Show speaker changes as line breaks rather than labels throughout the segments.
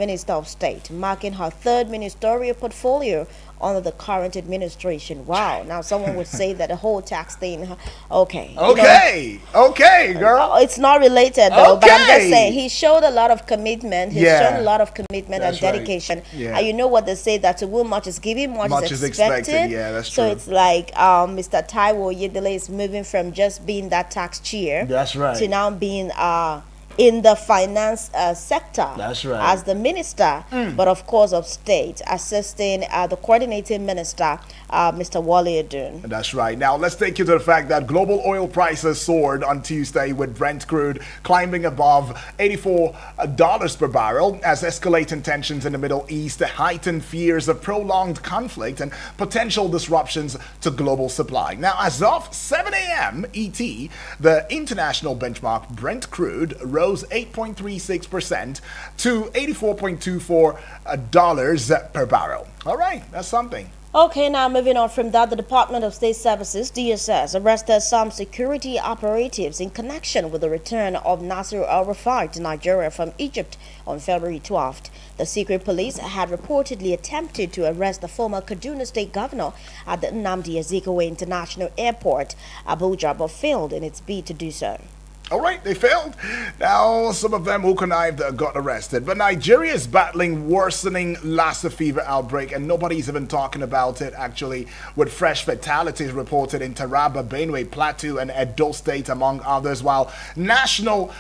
Minister of State, marking her third ministerial portfolio under the current administration. Wow. Now, someone would say that the whole tax thing, okay.
Okay, girl.
It's not related though, but I'm just saying
Okay.
he showed a lot of commitment. He's shown a
Yeah,
lot of commitment and
that's right.
dedication.
Yeah.
And you know what they say that to whom much is given, much
Much
is
is expected.
expected.
Yeah, that's
So
true.
it's like Mr. Taiwo Yedele is moving from just being that tax chair
That's right.
to now being in the finance sector
That's right.
as the minister, but of course of state, assisting the coordinating minister, Mr. Wale Adun.
That's right. Now, let's take you to the fact that global oil prices soared on Tuesday with Brent crude climbing above $84 per barrel as escalating tensions in the Middle East heighten fears of prolonged conflict and potential disruptions to global supply. Now, as of 7 a.m. ET, the international benchmark Brent crude rose 8.36% to $84.24 per barrel. All right, that's something.
Okay, now moving on from that, the Department of State Services, DSS, arrested some security operatives in connection with the return of Nasir El-Rufai to Nigeria from Egypt on February 12th. The secret police had reportedly attempted to arrest the former Kaduna State governor at the Nnamdi Azikiwe International Airport, Abuja, but failed in its bid to do so.
All right, they failed. Now, some of them who connived got arrested. But Nigeria is battling worsening Lassa fever outbreak, and nobody's even talking about it, actually, with fresh fatalities reported in Taraba, Benue, Plateau, and Edo State, among others, while national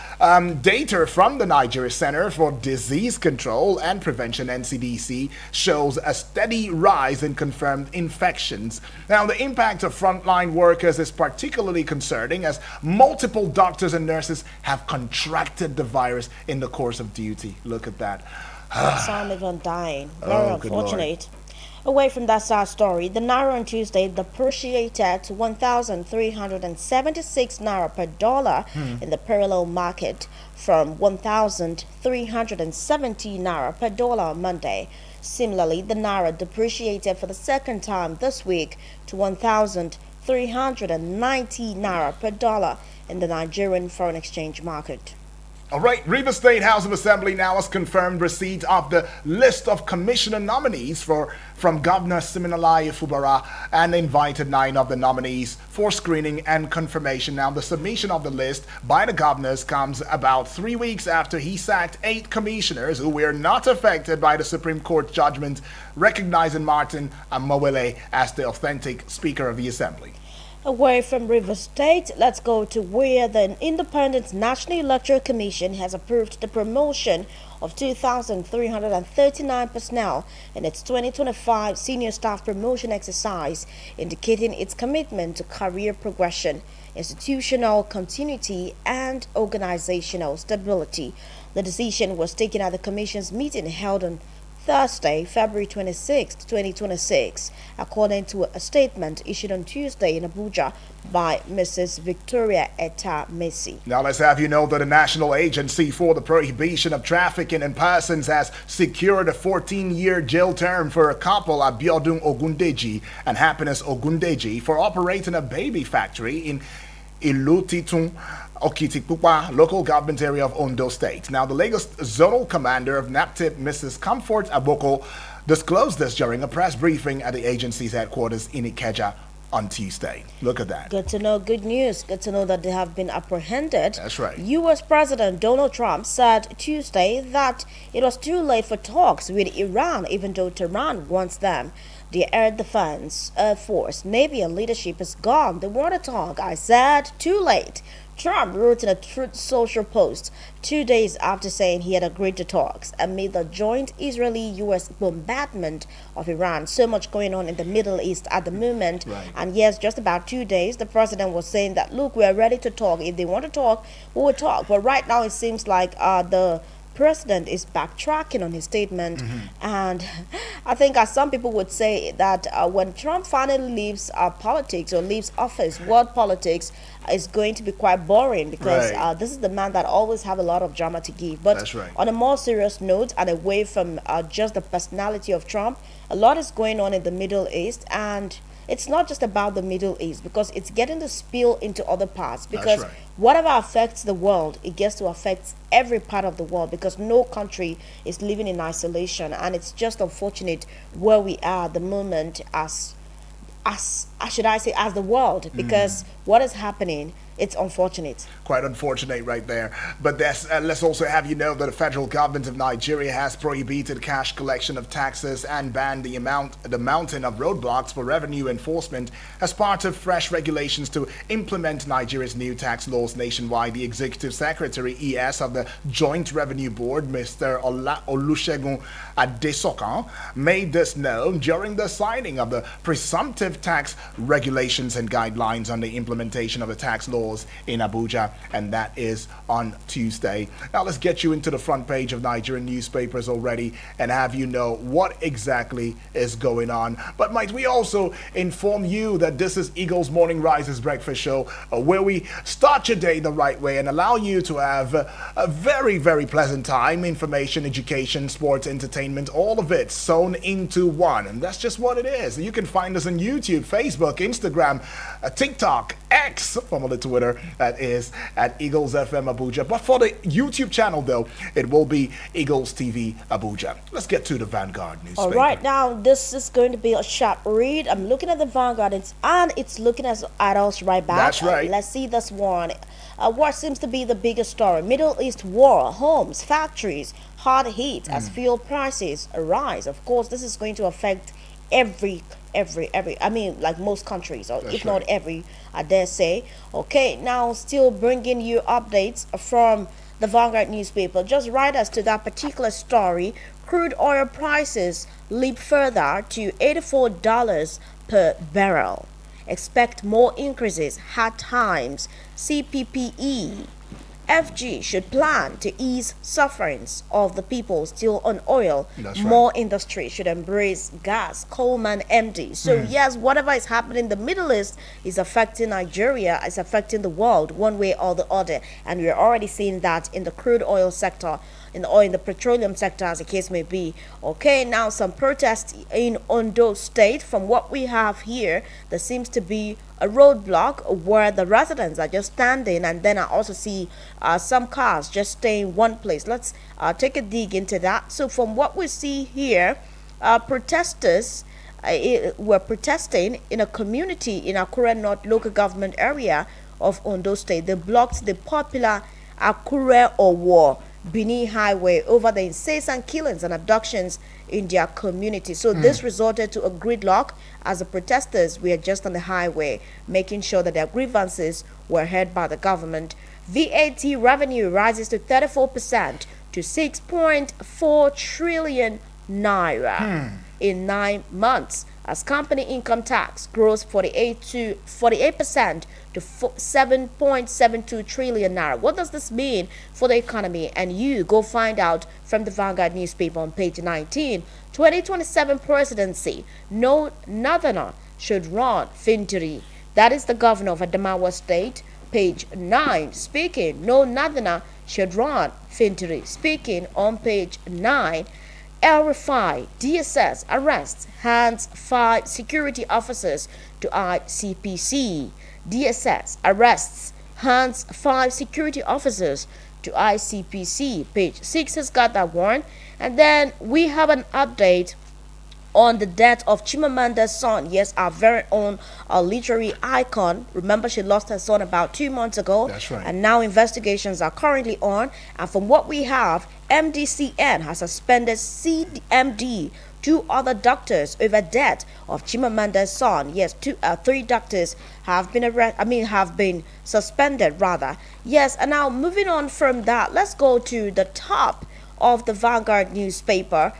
data from the Nigeria Center for Disease Control and Prevention, NCDC, shows a steady rise in confirmed infections. Now, the impact of frontline workers is particularly concerning as multiple doctors and nurses have contracted the virus in the course of duty. Look at that.
Some even dying. Very
Oh, good Lord.
unfortunate. Away from that sad story, the Naira on Tuesday depreciated to 1,376 Naira per dollar in the parallel market from 1,370 Naira per dollar on Monday. Similarly, the Naira depreciated for the second time this week to 1,390 Naira per dollar in the Nigerian foreign exchange market.
All right, Rivers State House of Assembly now has confirmed receipt of the list of commissioner nominees from Governor Siminalayi Fubara and invited 9 of the nominees for screening and confirmation. Now, the submission of the list by the governors comes about 3 weeks after he sacked 8 commissioners who were not affected by the Supreme Court judgment recognizing Martin Amawele as the authentic Speaker of the Assembly.
Away from River State, let's go to where the Independent National Electoral Commission has approved the promotion of 2,339 personnel in its 2025 senior staff promotion exercise, indicating its commitment to career progression, institutional continuity, and organizational stability. The decision was taken at the Commission's meeting held on Thursday, February 26, 2026, according to a statement issued on Tuesday in Abuja by Mrs. Victoria Etta Messi.
Now, let's have you know that the National Agency for the Prohibition of Trafficking in Persons has secured a 14-year jail term for a couple, Abiodun Ogundeji and Happiness Ogundeji, for operating a baby factory in Ilutitun, Okitipupa, local government area of Ondo State. Now, the Lagos Zonal Commander of NAPTIP, Mrs. Comfort Aboko, disclosed this during a press briefing at the agency's headquarters in Ikeja on Tuesday. Look at that.
Good to know, good news. Good to know that they have been apprehended.
That's right.
U.S. President Donald Trump said Tuesday that it was too late for talks with Iran, even though Tehran wants them. The Air Defense, Air Force, Navy, and leadership is gone. They want to talk. I said, too late. Trump wrote in a Truth Social post 2 days after saying he had agreed to talks amid the joint Israeli-U.S. bombardment of Iran. So much going on in the Middle East at the moment.
Right.
And yes, just about 2 days, the president was saying that, look, we are ready to talk. If they want to talk, we will talk. But right now, it seems like the president is backtracking on his statement, and I think, as some people would say, that when Trump finally leaves politics or leaves office, world politics is going to be quite boring because
Right.
this is the man that always have a lot of drama to give. But
That's right.
on a more serious note, and away from just the personality of Trump, a lot is going on in the Middle East, and it's not just about the Middle East, because it's getting to spill into other parts. Because
right.
whatever affects the world, it gets to affect every part of the world, because no country is living in isolation. And it's just unfortunate where we are at the moment as should I say, as the world, because what is happening, it's unfortunate.
Quite unfortunate right there. But let's also have you know that the federal government of Nigeria has prohibited cash collection of taxes and banned the mountain of roadblocks for revenue enforcement as part of fresh regulations to implement Nigeria's new tax laws nationwide. The Executive Secretary (ES) of the Joint Revenue Board, Mr. Olusegun Adesokan, made this known during the signing of the presumptive tax regulations and guidelines on the implementation of the tax laws in Abuja, and that is on Tuesday. Now let's get you into the front page of Nigerian newspapers already and have you know what exactly is going on. But might we also inform you that this is Eagles Morning Rises Breakfast Show, where we start your day the right way and allow you to have a very, very pleasant time. Information, education, sports, entertainment, all of it sewn into one. And that's just what it is. You can find us on YouTube, Facebook, Instagram, TikTok, X, formerly Twitter, that is at Eagles FM Abuja. But for the YouTube channel, though, it will be Eagles TV Abuja. Let's get to the Vanguard newspaper.
All right, now this is going to be a sharp read. I'm looking at the Vanguard, and it's looking at us right back.
That's right.
Let's see this one. What seems to be the biggest story? Middle East war, homes, factories, hard hit as fuel prices rise. Of course, this is going to affect every I mean, like most countries, or
That's
if not
right.
every, I dare say. Okay, now still bringing you updates from the Vanguard newspaper. Just write us to that particular story. Crude oil prices leap further to $84 per barrel. Expect more increases. Hard times. CPPE. FG should plan to ease sufferings of the people still on oil.
That's right.
More industry should embrace gas. Coleman MD. So yes, whatever is happening in the Middle East is affecting Nigeria, is affecting the world one way or the other. And we're already seeing that in the crude oil sector, in the petroleum sector, as the case may be. Okay, now some protests in Ondo State. From what we have here, there seems to be a roadblock where the residents are just standing, and then I also see some cars just staying one place. Let's take a dig into that. So from what we see here, protesters were protesting in a community in Akure North local government area of Ondo State. They blocked the popular Akure Owo Bini Highway over the incessant killings and abductions in their community. So this resulted to a gridlock as the protesters were just on the highway, making sure that their grievances were heard by the government. VAT revenue rises to 34% to 6.4 trillion naira in 9 months, as company income tax grows 48% to 7.72 trillion naira. What does this mean for the economy? And you go find out from the Vanguard newspaper on page 19. 2027 presidency, no northerner should run Fintiri. That is the governor of Adamawa State, page 9, speaking. No northerner should run Fintiri. Speaking on page 9. El Rufai, DSS arrests, hands 5 security officers to ICPC. DSS arrests, hands 5 security officers to ICPC. Page 6 has got that one. And then we have an update on the death of Chimamanda's son. Yes, our very own literary icon. Remember, she lost her son about 2 months ago.
That's right.
And now investigations are currently on. And from what we have, MDCN has suspended CMD, 2 other doctors, over death of Chimamanda's son. Yes, 3 doctors have been suspended rather. Yes, and now moving on from that, let's go to the top of the Vanguard newspaper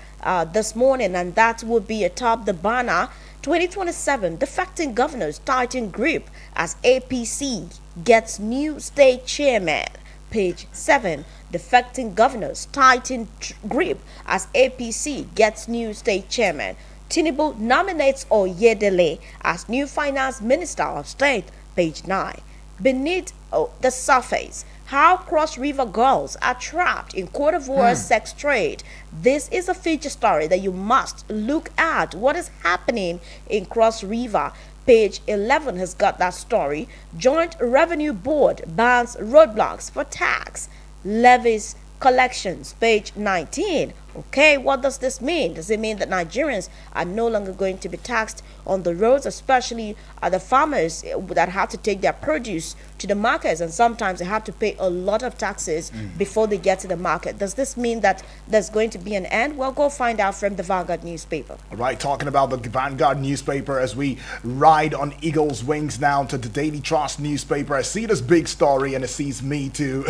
this morning, and that would be atop the banner. 2027 defecting governors tighten grip as APC gets new state chairman. Page 7. Defecting governors tighten grip as APC gets new state chairman. Tinubu nominates Oyedele as new finance minister of state. Page 9. Beneath the surface, how Cross River girls are trapped in Cote d'Ivoire's sex trade. This is a feature story that you must look at. What is happening in Cross River? Page 11 has got that story. Joint Revenue Board bans roadblocks for tax, levies, collections. Page 19. Okay, what does this mean? Does it mean that Nigerians are no longer going to be taxed on the roads, especially the farmers that have to take their produce to the markets, and sometimes they have to pay a lot of taxes before they get to the market? Does this mean that there's going to be an end? Well, go find out from the Vanguard newspaper.
All right, talking about the Vanguard newspaper as we ride on eagle's wings now to the Daily Trust newspaper. I see this big story and it sees me too.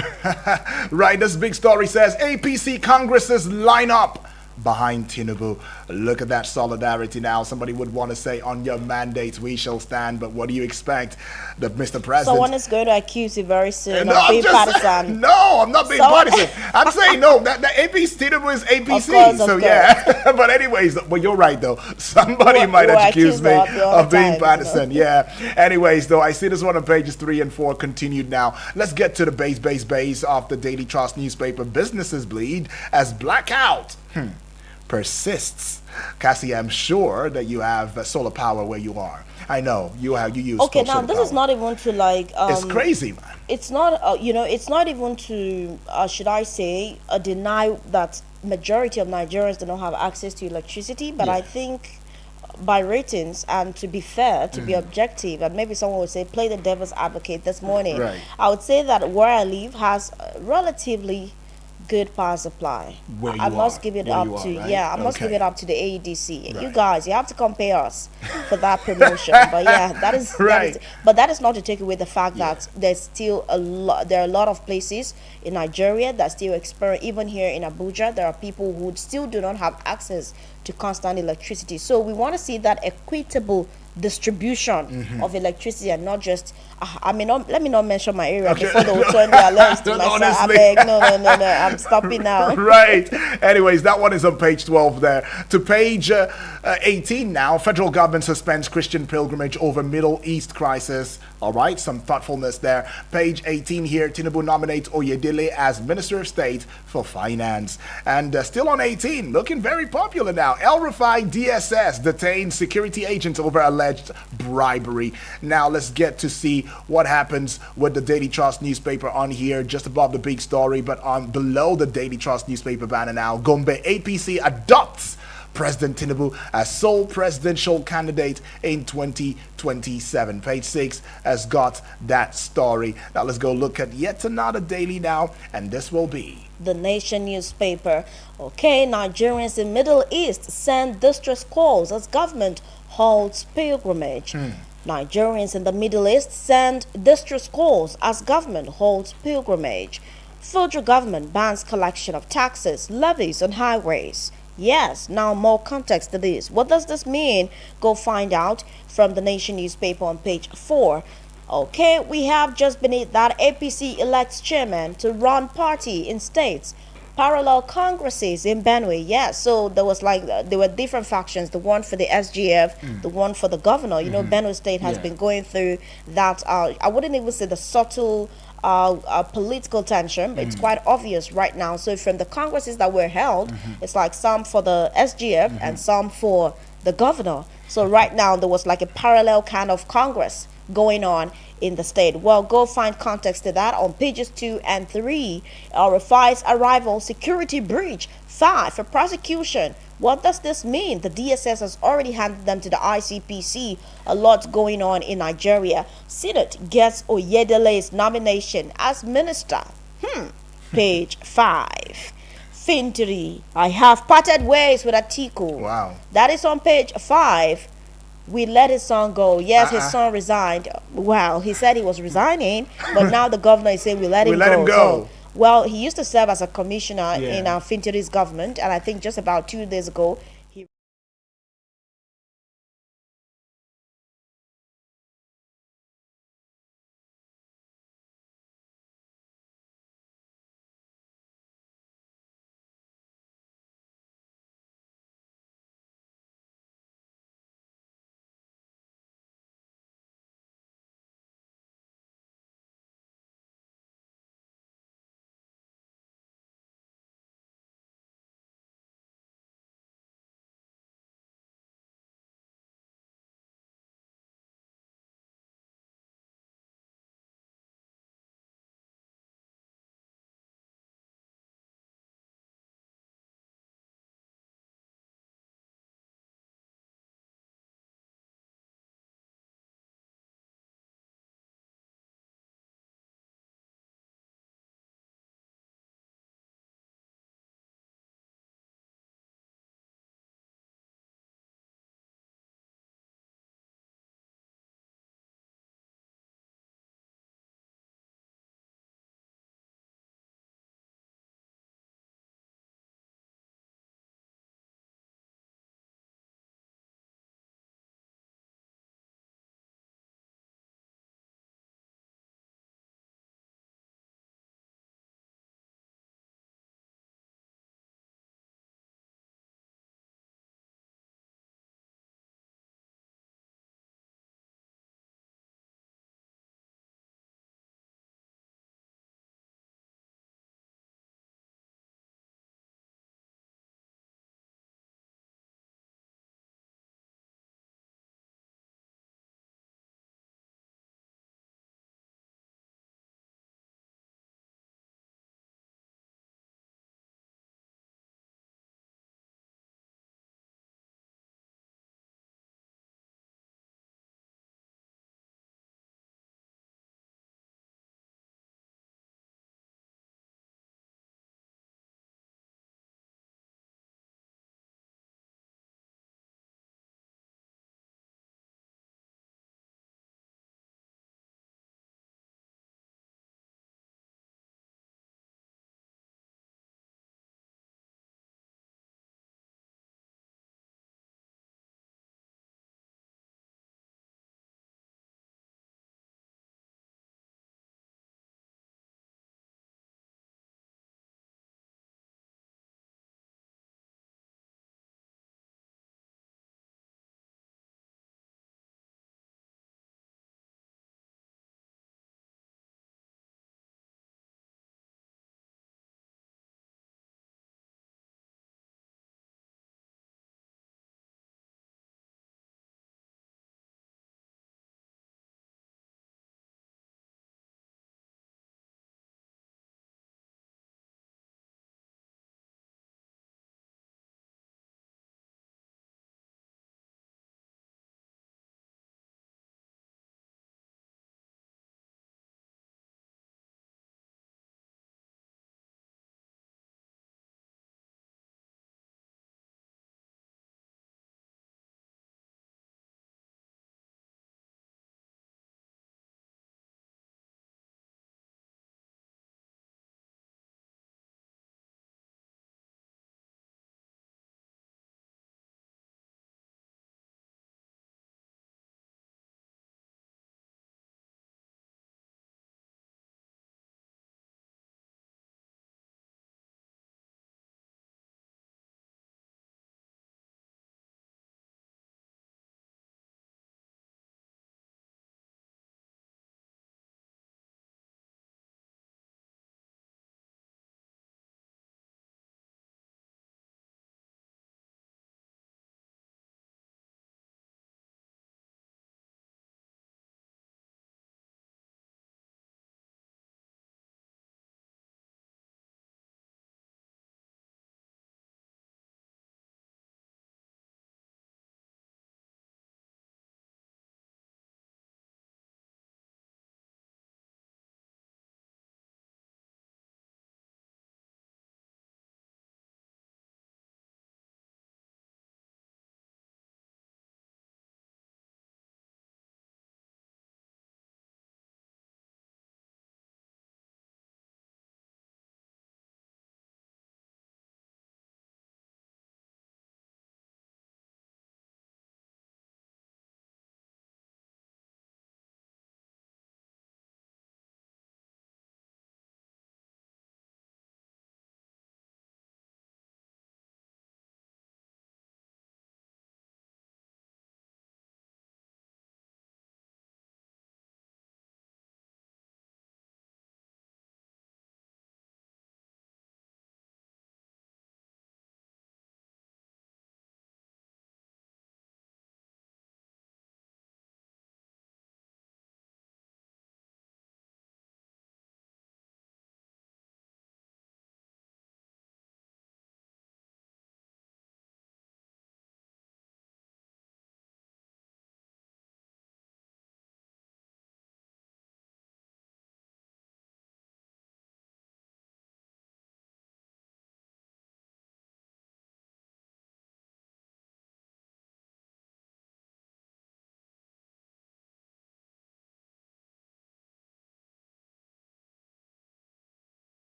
Right, this big story says APC Congress's line up behind Tinubu. Look at that solidarity now. Somebody would want to say, on your mandate we shall stand, but what do you expect? That Mr. President...
Someone is going to accuse you very soon
No,
of being partisan.
No, I'm not being partisan. I'm saying no. That APC Tinubu is APC.
Of
so
course.
yeah. But anyways, well, you're right though. Somebody might accuse me of being partisan. Yeah. Anyways, though, I see this one on pages 3 and 4 continued now. Let's get to the base of the Daily Trust newspaper. Businesses bleed as blackout persists. Cassie, I'm sure that you have solar power where you are. I know you use.
Okay, now
solar
this
power.
is not even to like.
It's crazy, man.
It's not. It's not even to. Should I say, deny that majority of Nigerians do not have access to electricity. But
Yeah.
I think, by ratings and to be fair, to be objective, and maybe someone would say play the devil's advocate this morning.
Right.
I would say that where I live has relatively good power supply.
Where you
I must
are.
give it
Where
up
you are,
to
right?
yeah. I must give
Okay.
it up to the AEDC. You
Right.
guys, you have to compare us for that promotion. But yeah, that is
Right.
but that is not to take away the fact that there's still a lot. There are a lot of places in Nigeria that still experience. Even here in Abuja, there are people who still do not have access to constant electricity. So we want to see that equitable distribution of electricity, and not just let me not mention my area before they will turn their alerts to myself. I
Honestly.
beg, no, I'm stopping now.
Right. Anyways, that one is on page 12 there. To page 18 now. Federal government suspends Christian pilgrimage over Middle East crisis. All right, some thoughtfulness there. Page 18 here. Tinubu nominates Oyedele as Minister of State for Finance. And still on 18, looking very popular now. El Rufai DSS detains security agents over alleged bribery. Now let's get to see what happens with the Daily Trust newspaper on here, just above the big story, but on below the Daily Trust newspaper banner now. Gombe APC adopts President Tinubu as sole presidential candidate in 2027. Page 6 has got that story. Now let's go look at yet another daily now, and this will be
The Nation newspaper. Okay, Nigerians in Middle East send distress calls as government halts pilgrimage. Nigerians in the Middle East send distress calls as government halts pilgrimage. Federal government bans collection of taxes, levies on highways. Yes, now more context to this. What does this mean? Go find out from the Nation newspaper on page 4. Okay, we have just beneath that APC elects chairman to run party in states. Parallel congresses in Benue. Yes, so there was there were different factions. The one for the SGF, the one for the governor. You know, Benue State has been going through that. I wouldn't even say the subtle political tension, but it's quite obvious right now. So from the congresses that were held, it's like some for the SGF and some for the governor. So right now there was like a parallel kind of congress going on in the state. Well, go find context to that on pages 2 and 3. Rufai's arrival, security breach. 5 for prosecution. What does this mean? The DSS has already handed them to the ICPC. A lot going on in Nigeria. Senate gets Oyedele's nomination as minister. Page 5. Fintiri, I have parted ways with Atiku.
Wow.
That is on page 5. We let his son go. Yes, his son resigned. Well, he said he was resigning, but now the governor is saying we let him go. So, well, he used to serve as a commissioner in Fintiri's government, and I think just about 2 days ago,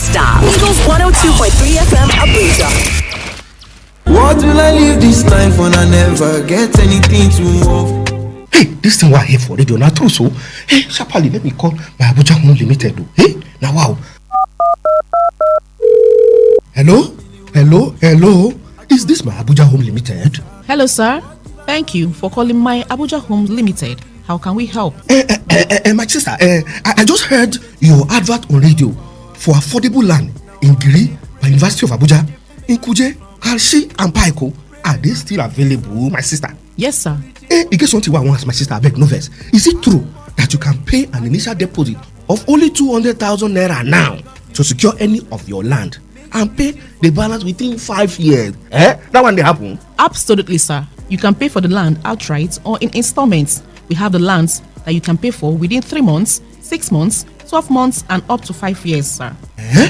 stop. Eagles 102.3 FM Abuja.
What will I leave this life when I never get anything to move?
Hey, this thing what here for radio na true so. Hey, sharply let me call my Abuja Home Limited. Hey, now wow. Hello. Is this my Abuja Home Limited?
Hello, sir. Thank you for calling my Abuja Homes Limited. How can we help?
My sister, I just heard your advert on radio for affordable land in Giri by University of Abuja, in Kuje, Karshi, and Paiko. Are they still available, my sister?
Yes, sir.
In case something I want, my sister, I beg no vex. Is it true that you can pay an initial deposit of only 200,000 naira now to secure any of your land and pay the balance within 5 years? That one they happen?
Absolutely, sir. You can pay for the land outright or in installments. We have the lands that you can pay for within 3 months, 6 months, 12 months, and up to 5 years, sir.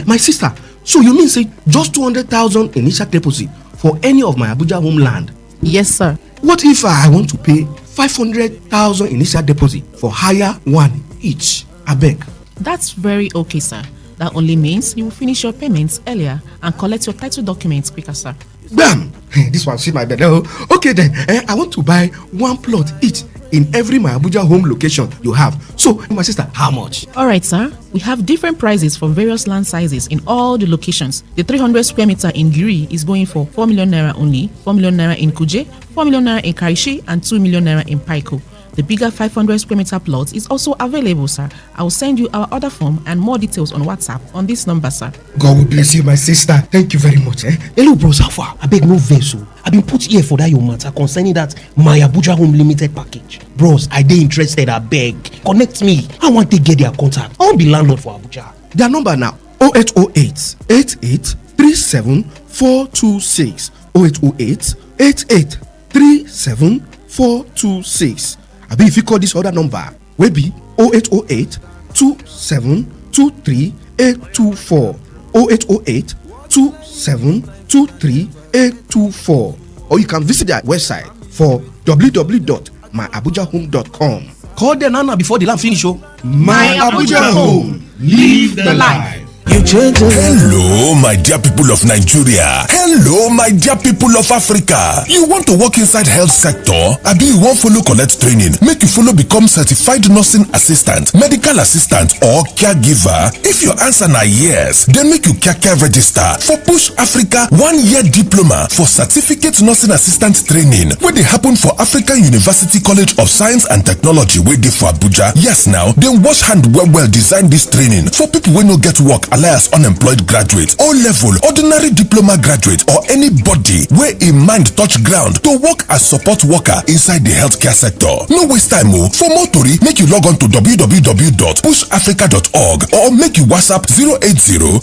My sister, so you mean say just 200,000 initial deposit for any of my Abuja home land?
Yes, sir.
What if I want to pay 500,000 initial deposit for higher one each? I beg.
That's very okay, sir. That only means you will finish your payments earlier and collect your title documents quicker, sir.
Bam! This one see my bed. Okay then, I want to buy one plot each in every my Abuja home location you have. So, my sister, how much?
All right, sir. We have different prices for various land sizes in all the locations. The 300 square meter in Giri is going for 4 million naira only, 4 million naira in Kuje, 4 million naira in Karishi, and 2 million naira in Paiko. The bigger 500 square meter plot is also available, sir. I will send you our order form and more details on WhatsApp on this number, sir.
God will bless you, my sister. Thank you very much.
Hello, bros. How far? I beg no vessel. I've been put here for that your matter concerning that my Abuja Home Limited package. Bros, I dey interested. I beg. Connect me. I want to get their contact. I want to be landlord for Abuja.
Their number now 0808 88 37 426 0808 88 37 426. I be if you call this other number, will be 0808 2723 824 0808 2723 824, or you can visit their website for www.myabujahome.com.
Call them now before the land finish.
My Abuja Home, live the life.
Hello, my dear people of Nigeria. Hello, my dear people of Africa. You want to work inside health sector? Abi you wan follow collect training make you follow become certified nursing assistant, medical assistant or caregiver? If your answer na yes, then make you kaka register for Push Africa 1-year diploma for certificate nursing assistant training wey dey happen for African University College of Science and Technology wey dey for Abuja. Yes now, dem wash hand well design this training for people wey no get work alias unemployed graduate, O-level, ordinary diploma graduate or anybody wey im mind touch ground to work as support worker inside the healthcare sector. No waste time o. For more tori, make you log on to www.pushafrica.org or make you WhatsApp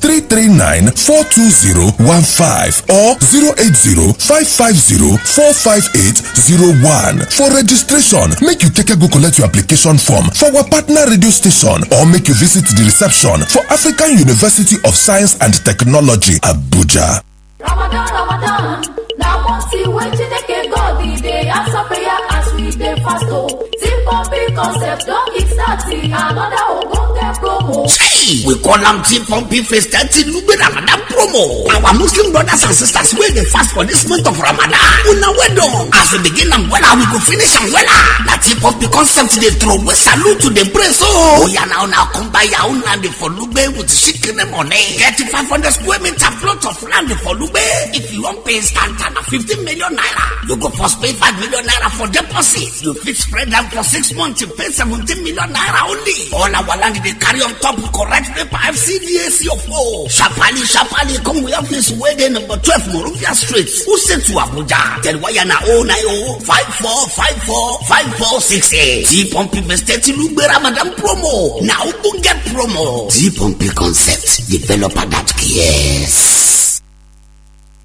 080-339-42015 or 080-550-45801. For registration, make you take a go collect your application form for our partner radio station or make you visit the reception for African University of Science and Technology, Abuja.
Ramadan, now one see when Chineke God the day answer prayer as we dey fast o. T-Pumpy concept don kick start another ogbonge promo.
Hey, we call am T-Pumpy Phase 30 Lugbe Ramadan promo. Our Muslim brothers and sisters wey dey fast for this month of Ramadan, una well done. As we begin am wella, we go finish am wella. Na T-Pumpy concept dey throw we salute to the praise o. Oya now come buy your own land for Lugbe with shikini money. Get 500 square meter plot of land for Lugbe. If you wan pay instant na 15 million naira, you go first pay 5 million naira for deposit. You fit spread them for 6 months, you pay 17 million naira only. All our land they carry on top correct paper FCDAC of O. Sharply, come we office where they number 12 Morovia Street. Who sent to Abuja? Tell why na 090-5454-5468. T-Pumpy Phase 30 Lugbe Ramadan promo. Now go get promo. T-Pumpy concept, developer that cares.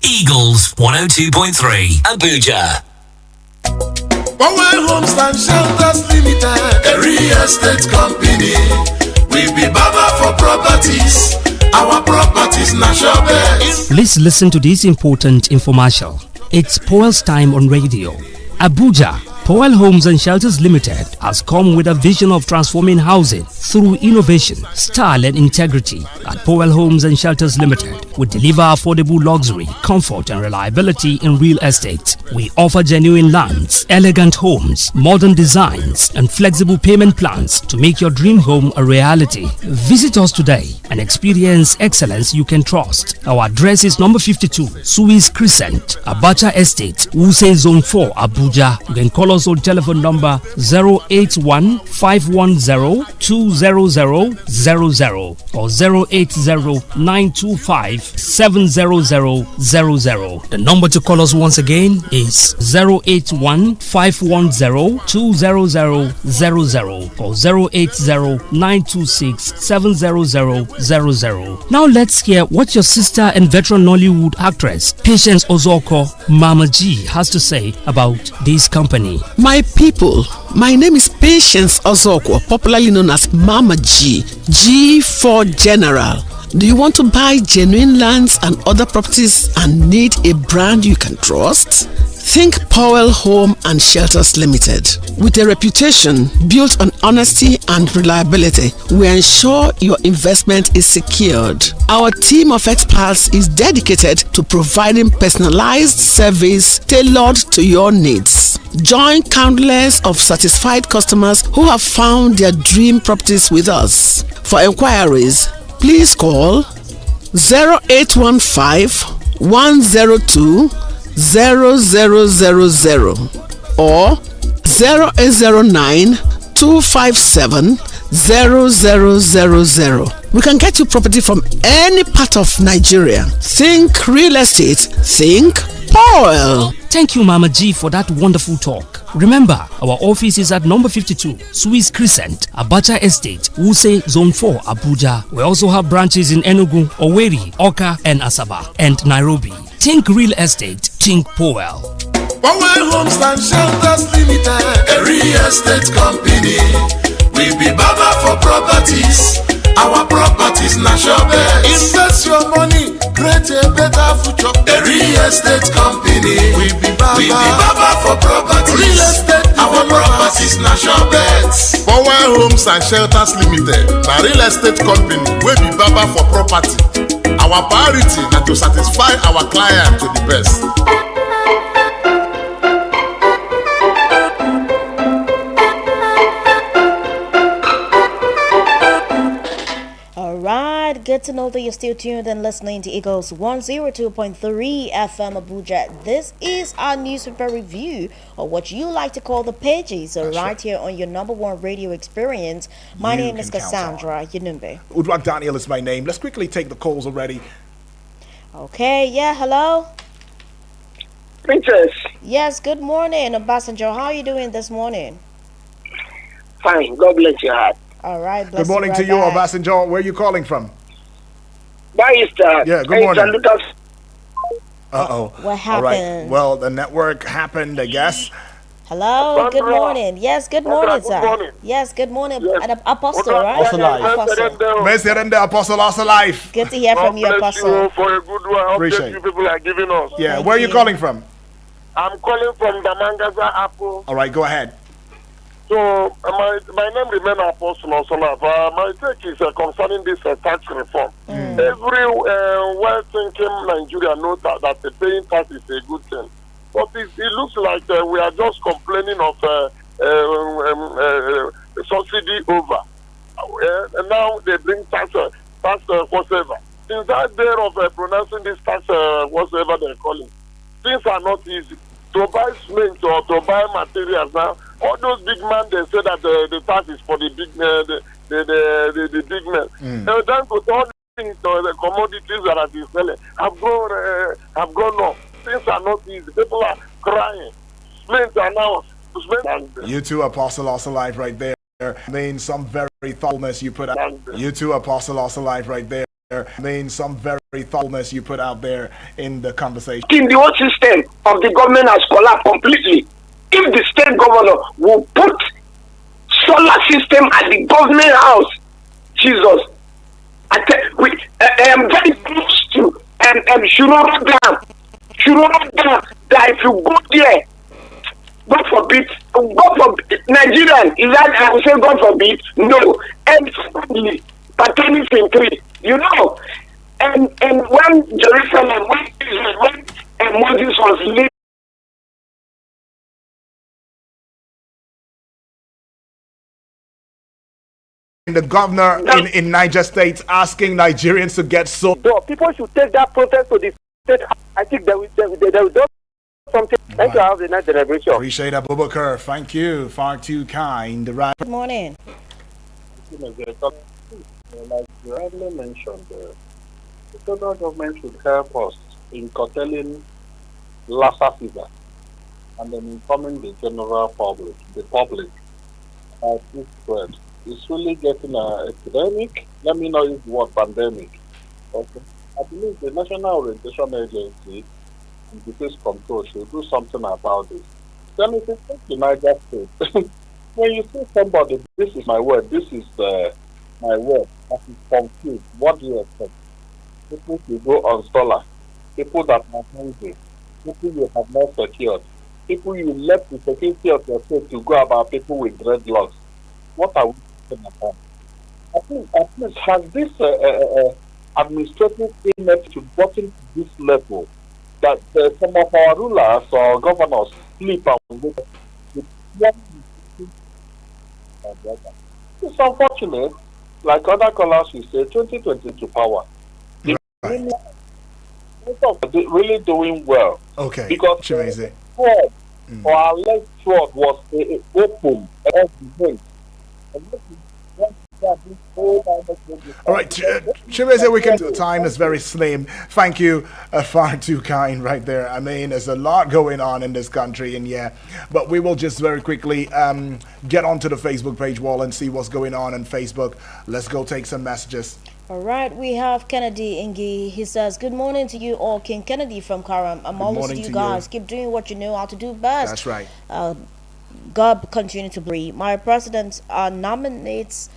Eagles 102.3 Abuja.
Power Homes and Shelters Limited, a real estate company. We be Baba for properties. Our properties natural best.
Please listen to this important infomercial. It's Paul's time on radio. Abuja Powell Homes and Shelters Limited has come with a vision of transforming housing through innovation, style and integrity. At Powell Homes and Shelters Limited, we deliver affordable luxury, comfort and reliability in real estate. We offer genuine lands, elegant homes, modern designs and flexible payment plans to make your dream home a reality. Visit us today and experience excellence you can trust. Our address is number 52, Suez Crescent, Abacha Estate, Wuse Zone 4, Abuja. You can call us on telephone number 081-510-20000 or 080-925-70000. The number to call us once again is 081-510-20000 or 080-926-70000. Now let's hear what your sister and veteran Nollywood actress Patience Ozoko Mama G has to say about this company.
My people, my name is Patience Ozoko, popularly known as Mama G. G for General. Do you want to buy genuine lands and other properties and need a brand you can trust? Think Powell Home and Shelters Limited. With a reputation built on honesty and reliability, we ensure your investment is secured. Our team of experts is dedicated to providing personalized service tailored to your needs. Join countless of satisfied customers who have found their dream properties with us. For inquiries, please call 0815 102 0000 or 0809 257 0000. We can get you property from any part of Nigeria. Think real estate, think Powell.
Thank you, Mama G, for that wonderful talk. Remember, our office is at number 52, Suez Crescent, Abacha Estate, Wuse Zone 4, Abuja. We also have branches in Enugu, Owerri, Oka, and Asaba, and Nairobi. Think real estate, think Powell.
Powell Homes and Shelters Limited, a real estate company. We be Baba for properties. Our properties not your best. Invest your money, create a better future. A real estate company. We be Baba for properties. Real estate. Our properties not your best.
Powell Homes and Shelters Limited, a real estate company. We be Baba for property. Our priority is to satisfy our client to the best.
Good to know that you're still tuned and listening to Eagles 102.3 FM Abuja. This is our newspaper review, or what you like to call the pages, right here on your number one radio experience. My name is Cassandra Yinumbe.
Udwak Daniel is my name. Let's quickly take the calls already.
Okay, yeah, hello?
Princess.
Yes, good morning, Ambassador. How are you doing this morning?
Fine, God bless your heart.
All right,
good morning to you, Ambassador. Where are you calling from? Yeah, good morning. Uh-oh.
What happened?
All right. Well, the network happened, I guess.
Hello, good morning. Yes, good morning, sir. Good morning. Yes, good morning. Yes. Apostle, right?
Apostle Life.
Good to hear from you, Apostle.
You for a good one.
Appreciate
you people are giving us.
Yeah, where are you calling from?
I'm calling from Damangaza Apple.
All right, go ahead.
So, my name remains Apostle Osolaf. My take is concerning this tax reform. Every well-thinking Nigerian knows that the paying tax is a good thing. But it looks like we are just complaining of subsidy over. And now they bring tax whatsoever. Since that day of pronouncing this tax whatsoever they're calling, things are not easy. To buy cement or to buy materials now, all those big men, they say that the tax is for the big the big men. Then go to all things, the commodities that are being selling have gone up. Things are not easy. People are crying. Cement are now.
You too, Apostle also live right there. Mean some very thoughtfulness you put out. You too, Apostle also live right there. Mean some very thoughtfulness you put out there in the conversation.
In the whole system of the government has collapsed completely. If the state governor will put solar system at the government house, Jesus, I am very close to Shurora Dam. That if you go there, God forbid, Nigerian, is that I will say God forbid? No. And family, pertaining to 3, you know. And when Jerusalem, when Moses was leaving,
the governor in Niger State asking Nigerians to get so.
People should take that protest to the state. I think they will do something. Thank you. Have a nice celebration.
Appreciate Abubakar. Thank you. Far too kind.
Good morning.
Like you rightly mentioned, the federal government should help us in curtailing Lassa fever and then informing the general public, about this spread. It's really getting an epidemic. Let me not use the word pandemic. Okay. I believe the National Orientation Agency and Disease Control should do something about this. Then if you take the Niger State, when you see somebody, this is my word, this is my word, that is confused, what do you expect? People will go on solar, people that are hungry, people you have not secured, people you left the security of your state to go about people with dreadlocks. What are we talking about? I think at least has this administrative inept to gotten to this level that some of our rulers or governors sleep and wake up with it's unfortunate, like other callers will say, 2022 power. Right. Really doing well.
Okay.
Because or our left sword was open as the way.
All right, Chimeze, we can. Time is very slim. Thank you, far too kind, right there. I mean, there's a lot going on in this country, and but we will just very quickly get onto the Facebook page wall and see what's going on Facebook. Let's go take some messages.
All right, we have Kennedy Ingi. He says, "Good morning to you all, King Kennedy from Karam. I'm always with you guys. Keep doing what you know how to do best.
That's right.
God continue to breathe. My president nominates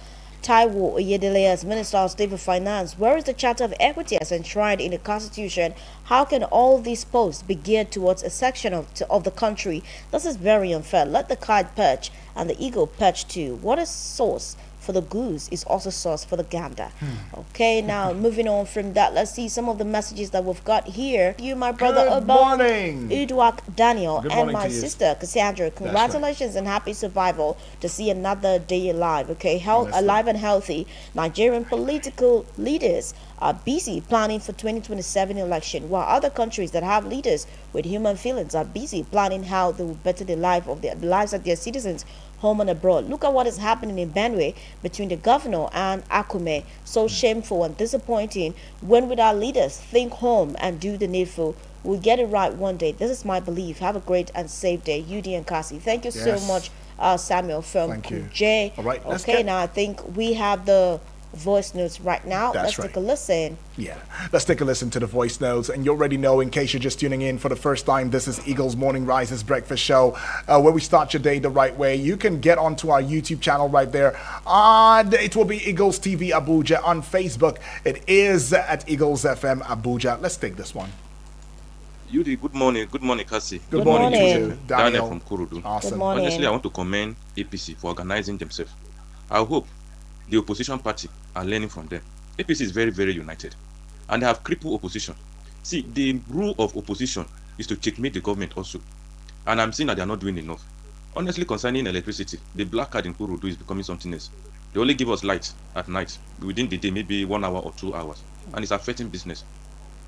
Taiwo Oyedele as Minister of State for Finance. Where is the Charter of Equity as enshrined in the Constitution? How can all these posts be geared towards a section of the country? This is very unfair. Let the kite perch and the eagle perch too. What is source for the goose is also source for the gander." Okay, now moving on from that, let's see some of the messages that we've got here. You, my brother Obon, Udwak Daniel, and my sister Cassandra, congratulations and happy survival to see another day alive. Okay, alive and healthy. Nigerian political leaders are busy planning for 2027 election, while other countries that have leaders with human feelings are busy planning how they will better the lives of their citizens home and abroad. Look at what is happening in Benue between the governor and Akume. So shameful and disappointing. When will our leaders think home and do the needful? We'll get it right one day. This is my belief. Have a great and safe day. UD and Cassie. Thank you so much, Samuel from Kuje.
All right,
okay, now I think we have the voice notes right now. Let's take a listen.
Let's take a listen to the voice notes. And you already know, in case you're just tuning in for the first time, this is Eagles Morning Rises Breakfast Show, where we start your day the right way. You can get onto our YouTube channel right there. And it will be Eagles TV Abuja. On Facebook, it is at Eagles FM Abuja. Let's take this one.
Yudi, good morning. Good morning, Cassie.
Good morning to you,
Daniel from Kurudu.
Awesome.
Good morning.
Honestly, I want to commend APC for organizing themselves. I hope the opposition party are learning from them. APC is very, very united, and they have crippled opposition. See, the rule of opposition is to checkmate the government also, and I'm seeing that they are not doing enough. Honestly, concerning electricity, the black card in Kurudu is becoming something else. They only give us light at night, within the day, maybe 1 hour or 2 hours, and it's affecting business.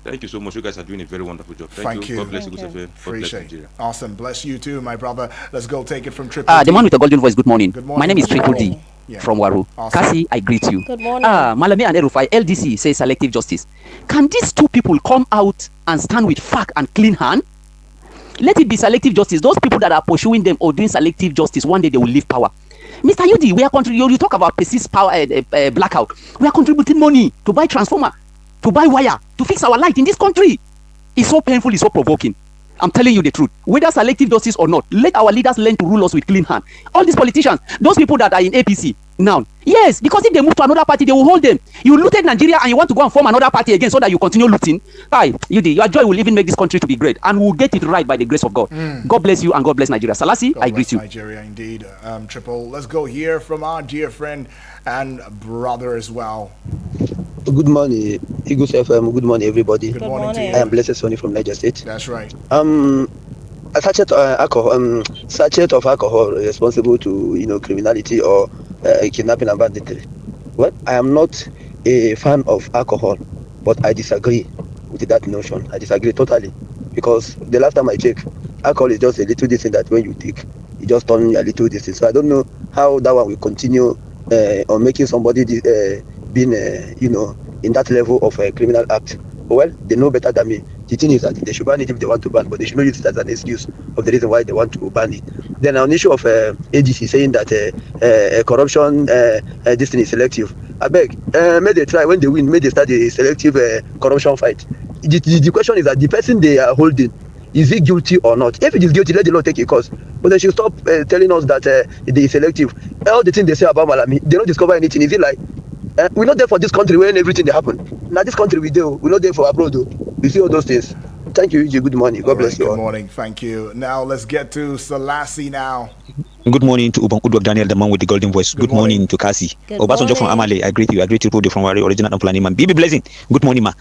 Thank you so much. You guys are doing a very wonderful job. Thank you. God bless you. God bless Nigeria.
Awesome. Bless you too, my brother. Let's go take it from Triple D.
The man with the golden voice. Good morning. My name is Triple D from Waru.
Awesome.
Cassie, I greet you.
Good morning.
Malami and Erufai, LDC says selective justice. Can these two people come out and stand with fact and clean hand? Let it be selective justice. Those people that are pursuing them or doing selective justice, one day they will leave power. Mr. Yudi, we are you talk about persist power blackout. We are contributing money to buy transformer, to buy wire, to fix our light in this country. It's so painful, it's so provoking. I'm telling you the truth. Whether selective justice or not, let our leaders learn to rule us with clean hand. All these politicians, those people that are in APC, Now, yes, because if they move to another party, they will hold them. You looted Nigeria and you want to go and form another party again so that you continue looting. Hi, your joy will even make this country to be great, and we'll get it right by the grace of God. God bless you and God bless Nigeria. Salasi, I greet you.
Nigeria, indeed. Triple. Let's go hear from our dear friend and brother as well.
Good morning, Eagles FM. Good morning, everybody.
Good morning to you.
I am Blessed Sonny from Niger State.
That's right.
A sachet of alcohol responsible to criminality or kidnapping and banditry. Well, I am not a fan of alcohol, but I disagree with that notion. I disagree totally, because the last time I checked, alcohol is just a little thing that when you take, it just turns a little distance. So I don't know how that one will continue on making somebody being in that level of a criminal act. Well, they know better than me. The thing is that they should ban it if they want to ban, but they should not use it as an excuse of the reason why they want to ban it. Then on the issue of ADC saying that corruption, this thing is selective. I beg, may they try, when they win, may they start a selective corruption fight. The question is that the person they are holding, is he guilty or not? If it is guilty, let the law take a course. But they should stop telling us that they is selective. All the things they say about Malami, they don't discover anything. Is it like, we're not there for this country when everything they happen. Now this country we're not there for abroad though. You see all those things. Thank you, good morning. God bless you all.
Good morning, thank you. Now let's get to Selassie now.
Good morning to Ubang Udwak Daniel, the man with the golden voice. Good morning to Kasi. Obasanjo from Amale, I greet you. I greet you from Wari, original Planning man. Bibi Blessing, good morning, ma.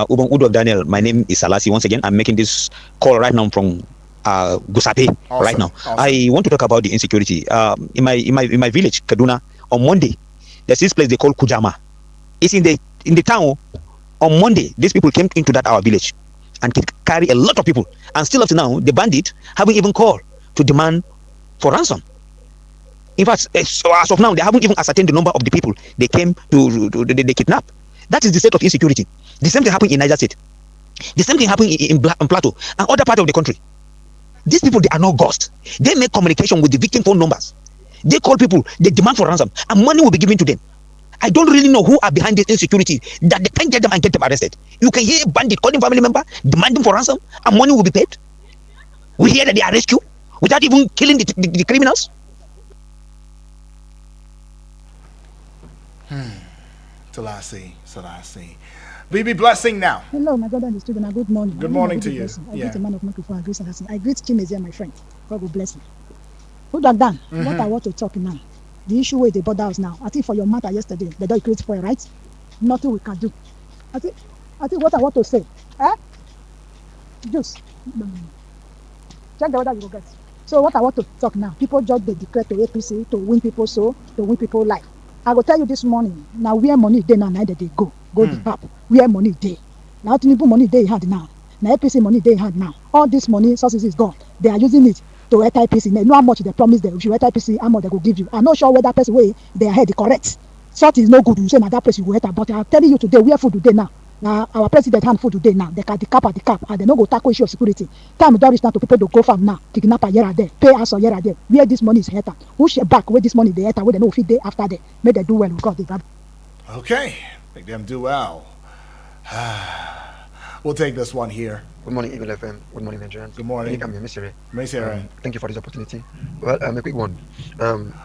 Ubang Udwak Daniel, my name is Selassie. Once again, I'm making this call right now from Gusape. Awesome. Right now. Awesome. I want to talk about the insecurity. In my village, Kaduna, on Monday, there's this place they call Kujama. It's in the town. On Monday, these people came into our village and carry a lot of people. And still up to now, the bandit haven't even called to demand for ransom. In fact, as of now, they haven't even ascertained the number of the people they came they kidnap. That is the state of insecurity. The same thing happened in Niger State. The same thing happened in Plateau and other parts of the country. These people, they are not ghosts. They make communication with the victim phone numbers. They call people, they demand for ransom, and money will be given to them. I don't really know who are behind this insecurity that they can't get them and get them arrested. You can hear a bandit calling family member, demanding for ransom, and money will be paid. We hear that they are rescued without even killing the criminals.
Selassie. Bibi Blessing now.
Hello, my brother and the student. Good morning.
Good morning to you.
I greet the man of microphone. I greet Selassie. I greet Chimezia, my friend. God will bless you. Who done that? What I want to talk now. The issue with the border us now. I think for your matter yesterday, the door creates for right. Nothing we can do. I think what I want to say. Just check the order you will get. So what I want to talk now. People just they declare to APC to win people to win people life. I will tell you this morning. Now where money they now neither they go the pap. Where money they. Now Tinubu money they had now. Now APC money they had now. All this money sources is gone. They are using it to IPC. They know how much they promise them. If you IPC, how much they will give you. I'm not sure whether that person way they are head correct. Sort is no good. You say now that person will enter. But I'm telling you today, where food today now. Now our president hand food today now. They can the cap, and they no go tackle issue of security. Time don't reach now to people to go farm now. Kidnap a year a day, pay us a year a day. Where this money is headed? Who share back where this money they enter? Where they know if day after day. May they do well with God.
Okay, make them do well. We'll take this one here.
Good morning, Eagle FM. Good morning, Nigerians.
Good morning.
I'm Mr.
Thank
you for this opportunity. Well, a quick one.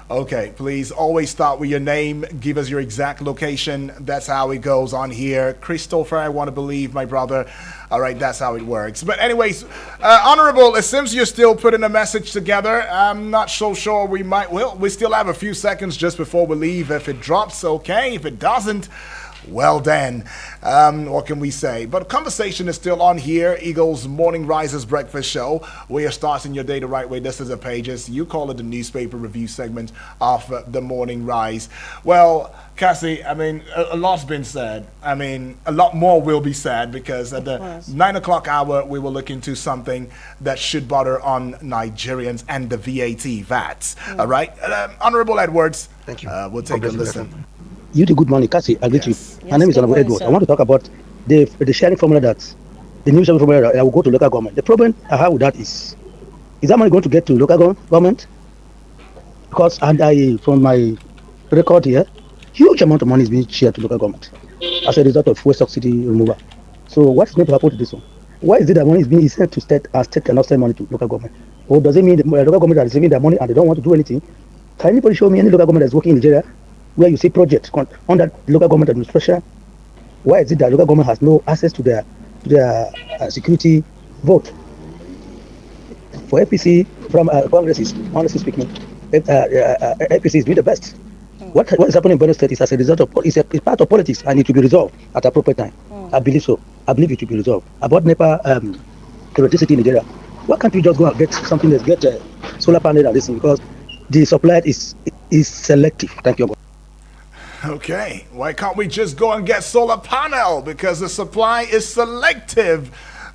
Okay, please always start with your name. Give us your exact location. That's how it goes on here. Christopher, I want to believe, my brother. All right, that's how it works. But anyways, Honorable, it seems you're still putting a message together. I'm not so sure we still have a few seconds just before we leave. If it drops, okay. If it doesn't, well then, what can we say? But conversation is still on here. Eagles Morning Risers Breakfast Show. We are starting your day the right way. This is a Pages. You call it the newspaper review segment of the Morning Rise. Well, Cassie, I mean, a lot's been said. I mean, a lot more will be said because at the 9 o'clock hour, we will look into something that should bother on Nigerians and the VAT. All right? Honorable Edwards.
Thank you.
We'll take a listen.
You do good morning, Cassie. I greet you. My name is Honorable Edward. I want to talk about the sharing formula the new sharing formula that will go to local government. The problem I have with that is that money going to get to local government? Because from my record here, huge amount of money is being shared to local government as a result of fuel subsidy removal. So what is going to happen to this one? Why is it that money is being sent to state and state cannot send money to local government? Or does it mean the local government are receiving their money and they don't want to do anything? Can anybody show me any local government that's working in Nigeria where you see projects under local government administration? Why is it that local government has no access to their security vote? For APC, from Congress, honestly speaking, APC is doing the best. What is happening in Benue State is as a result of it's part of politics, and it will be resolved at appropriate time. I believe so. I believe it will be resolved. About NEPA electricity in Nigeria, why can't we just go and get something that's get solar panel and this thing, because the supply is selective. Thank you.
Okay, why can't we just go and get solar panel? Because the supply is selective.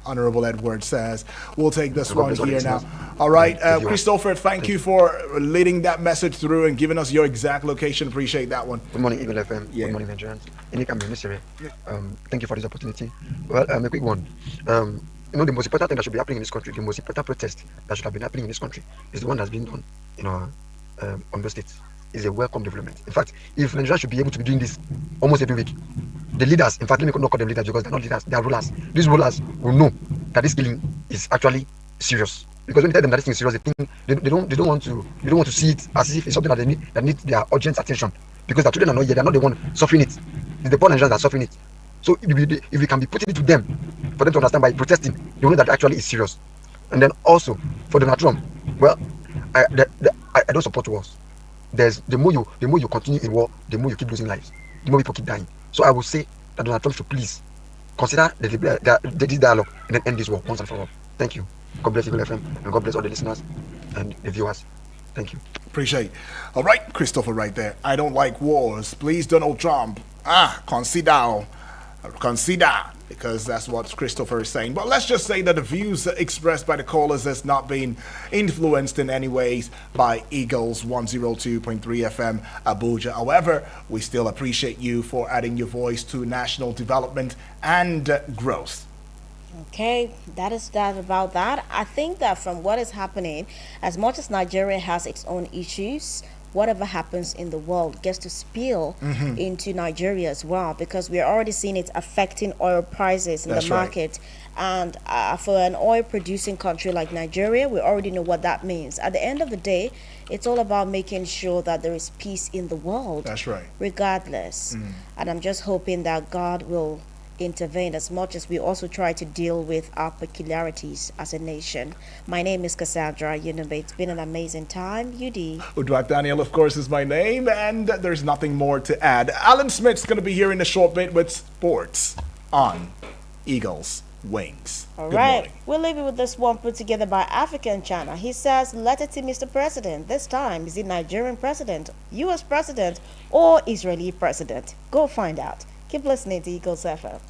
Honorable Edward says. We'll take this one here now. All right, Christopher, thank you for leading that message through and giving us your exact location. Appreciate that one.
Good morning, Eagle FM. Good morning, Nigerians. Thank you for this opportunity. Well, a quick one. The most important thing that should be happening in this country, the most important protest that should have been happening in this country is the one that's been done in our Ondo State. Is a welcome development. In fact, if Nigeria should be able to be doing this almost every week, the leaders, in fact, let me not call them leaders because they're not leaders, they are rulers. These rulers will know that this killing is actually serious. Because when you tell them that this thing is serious, they don't want to see it as if it's something that needs their urgent attention. Because the children are not here, they're not the one suffering it. It's the poor Nigerians that are suffering it. So if we can be putting it to them, for them to understand by protesting, they know that actually is serious. And then also for Donald Trump, well, I don't support wars. The more you continue in war, the more you keep losing lives, the more people keep dying. So I would say that Donald Trump should please consider this dialogue and then end this war once and for all. Thank you. God bless Eagle FM and God bless all the listeners and the viewers. Thank you.
Appreciate. All right, Christopher, right there. I don't like wars. Please, Donald Trump. Consider. Because that's what Christopher is saying. But let's just say that the views expressed by the callers has not been influenced in any ways by Eagles 102.3 FM Abuja. However, we still appreciate you for adding your voice to national development and growth.
Okay, that is that about that. I think that from what is happening, as much as Nigeria has its own issues, whatever happens in the world gets to spill into Nigeria as well, because we're already seeing it affecting oil prices in the market. And for an oil producing country like Nigeria, we already know what that means. At the end of the day, it's all about making sure that there is peace in the world.
That's right.
Regardless. And I'm just hoping that God will intervene as much as we also try to deal with our peculiarities as a nation. My name is Cassandra Yunube. It's been an amazing time. UD.
Udwak Daniel, of course, is my name, and there's nothing more to add. Alan Smith's going to be here in a short bit with sports on Eagles Wings.
All right. We'll leave it with this one put together by African China. He says, let it to Mr. President. This time, is it Nigerian president, U.S. president, or Israeli president? Go find out. Keep listening to Eagles FM.